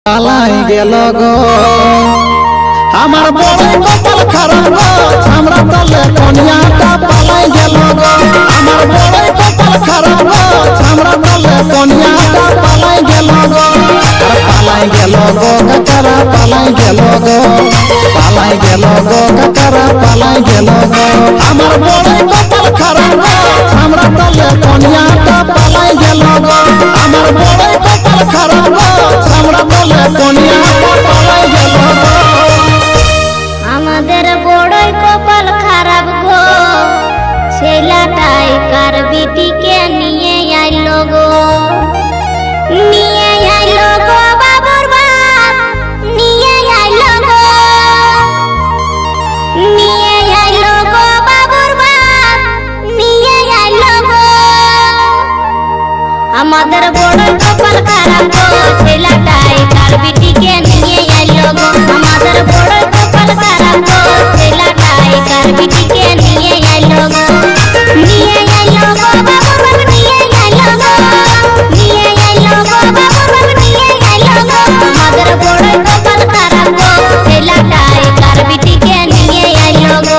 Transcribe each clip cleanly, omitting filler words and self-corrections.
পালাই গেল গো আমার বড় কপাল খারাপ গো ছামড়া তলে কনিয়াটা পালাই গেল গো আমার বড় কপাল খারাপ গো ছামড়া তলে কনিয়াটা পালাই গেল গো পালাই গেল গো কাকারা পালাই গেল গো পালাই গেল গো কাকারা পালাই গেল গো আমার বড় কপাল খারাপ গো ছামড়া তলে কনিয়াটা পালাই গেল গো আমার বড় কপাল খারাপ গো ছামড়া তলে কনিয়াটা পালাই গেল গো আমাদের বড়ই কপাল খারাপ গো ছেলেটাই কার বিটিকে নিয়ে আইলো গো নিয়ে আইলো গো বাবুর বাপ নিয়ে আইলো গো নিয়ে আইলো গো বাবুর বাপ নিয়ে আইলো গো আমাদের বড়ই কপাল খারাপ গো ছেলেটাই কার বিটিকে নিয়ে আইলো গো আমাদের বড়ই কপাল খারাপ গো ছেলেটাই কার বিটিকে নিয়ে আইলো গো নিয়ে আইলো গো বাবুর বাপ নিয়ে আইলো গো নিয়ে আইলো গো বাবুর বাপ নিয়ে আইলো গো আমাদের বড়ই কপাল খারাপ গো ছেলেটাই কার বিটিকে নিয়ে আইলো গো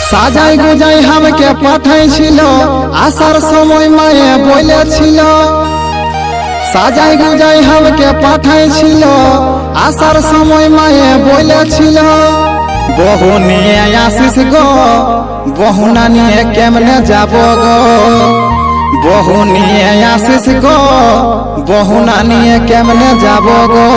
সাজাই গুজাই আমাকে পাঠাইছিল আসার সময় মায়ে বলেছিল সাজাই গুজাই আমাকে পাঠাইছিল আসার সময় মায়ে বলেছিল বহু নিয়ে আসিস গো বহু না নিয়ে কেমনে যাব গো বহু নিয়ে আসিস গো বহু না নিয়ে কেমনে যাব গো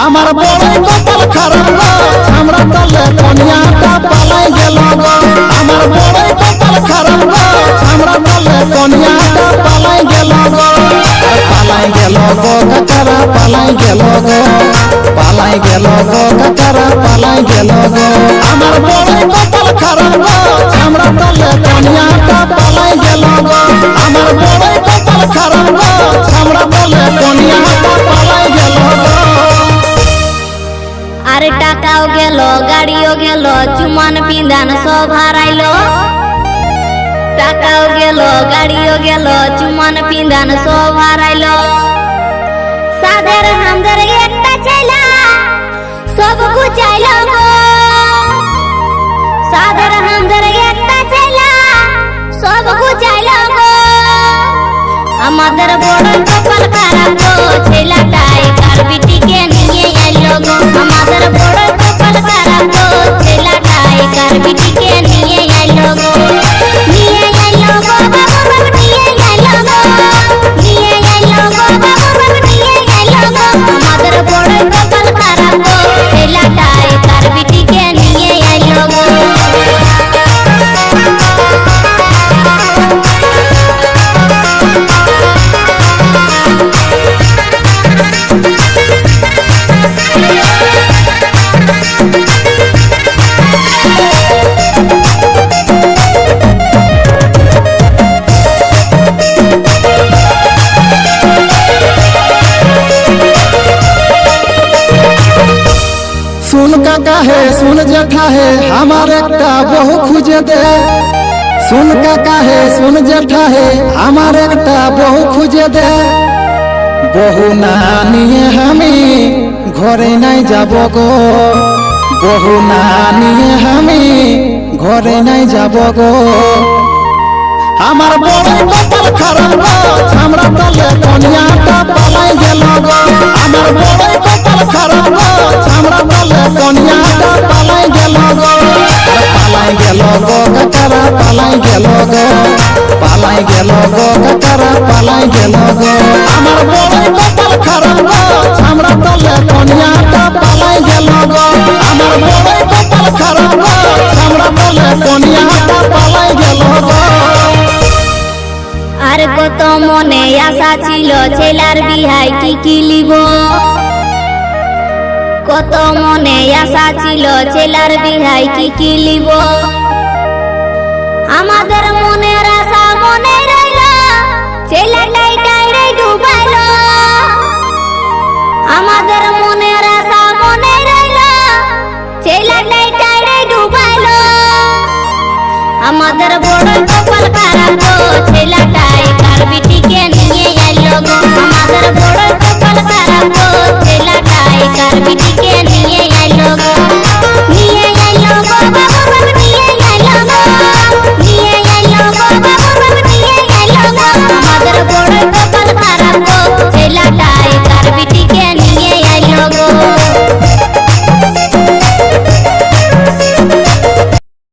আমার বড় কপাল খারাপ গো ছামড়া তলে কনিয়াটা পালাই গেল গো আমার বড় কপাল খারাপ গো ছামড়া তলে কনিয়াটা পালাই গেল গো পালাই গেল গো কাকারা পালাই গেল গো পালাই গেল গো কাকারা পালাই গেল গো আমার বড় কপাল খারাপ গো ছামড়া তলে কনিয়াটা পালাই গেল গো আমার বড় কপাল খারাপ গো ছামড়া তলে কনিয়াটা পালাই গেল গো আর টাকাও গেল গাড়িও গেল চুমান পিন্দান সব হারাইলো টাকাও গেল গাড়িও গেল চুমান পিন্দান সব হারাইলো সাদের হামদের একটা চাইলা সব গুচাইলো গো সাদের হামদের একটা চাইলা সব গুচাইলো গো আমাদের বড় কপাল খারাপ গো ছেলেটাই কার বিটিকে নিয়ে আইলো গো আমাদের বড় কপাল খারাপ গো ছেলেটাই কার বিটিকে নিয়ে আইলো গো নিয়ে আইলো গো বাবুর বাপ নিয়ে আইলো গো নিয়ে আইলো গো বাবুর বাপ নিয়ে আইলো গো আমাদের বড় কপাল খারাপ গো ছেলেটাই কার বিটিকে নিয়ে আইলো গো सुन काका है सुन जेठा है हमार एकटा बहु खुजे दे सुन काका है सुन जेठा है हमार एकटा बहु खुजे दे बहु ना निये हमी घरे नहीं যাব গো बहु ना निये हमी घरे नहीं যাব গো আমার বড় কপাল খারাপ গো ছামড়া তলে কনিয়াটা পালাই গেল গো আমার বড় কপাল খারাপ গো ছামড়া তলে কনিয়াটা পালাই গেল গো পালাই গেল গো কাকারা পালাই গেল গো পালাই গেল গো কাকারা পালাই গেল গো আমার বড় কপাল খারাপ গো ছামড়া তলে কনিয়াটা পালাই গেল গো আমার বড় কপাল খারাপ গো ছামড়া তলে কনিয়াটা পালাই গেল গো আর কত মনে আশা ছিল ছেলার বিহাই কি লিব কত মনে আশা ছিল ছেলার বিহাই কি লিব আমাদের মনের আশা মনে রইল আমাদের মনের আশা মনে রইল ছেলেটাই টাইরে ডুবাইলো আমাদের বড় কপাল খারাপ গো ছেলেটাই